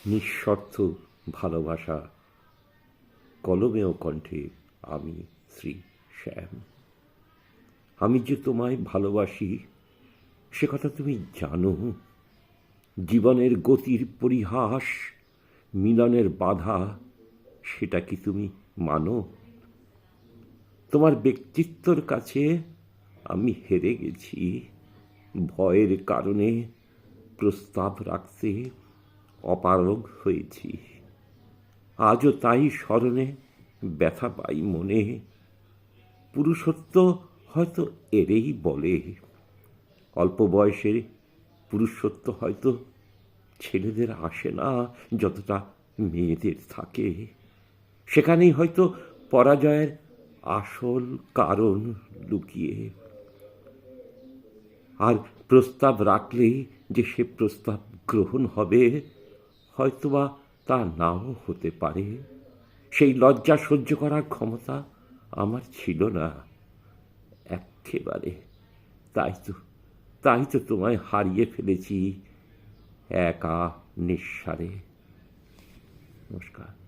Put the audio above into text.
নিঃস্বার্থ ভালোবাসা, কলমে ও কণ্ঠে আমি শ্রী শ্যাম। আমি যে তোমায় ভালোবাসি সে কথা তুমি জানো। জীবনের গতির পরিহাস, মিলনের বাধা, সেটা কি তুমি মানো? তোমার ব্যক্তিত্বর কাছে আমি হেরে গেছি। ভয়ের কারণে প্রস্তাব রাখতে অপারগ হয়েছি। আজও তাই স্মরণে ব্যথা পাই মনে। পুরুষত্ব হয়তো এরেই বলে। অল্প বয়সে পুরুষত্ব হয়তো ছেলেদের আসে না যতটা মেয়েদের থাকে। সেখানেই হয়তো পরাজয়ের আসল কারণ লুকিয়ে। আর প্রস্তাব রাখলেই যে সে প্রস্তাব গ্রহণ হবে, হয়তোবা তা নাও হতে পারে। সেই লজ্জা সহ্য করার ক্ষমতা আমার ছিল না এক্কেবারে। তাই তো তোমায় হারিয়ে ফেলেছি একা নিঃসারে। নমস্কার।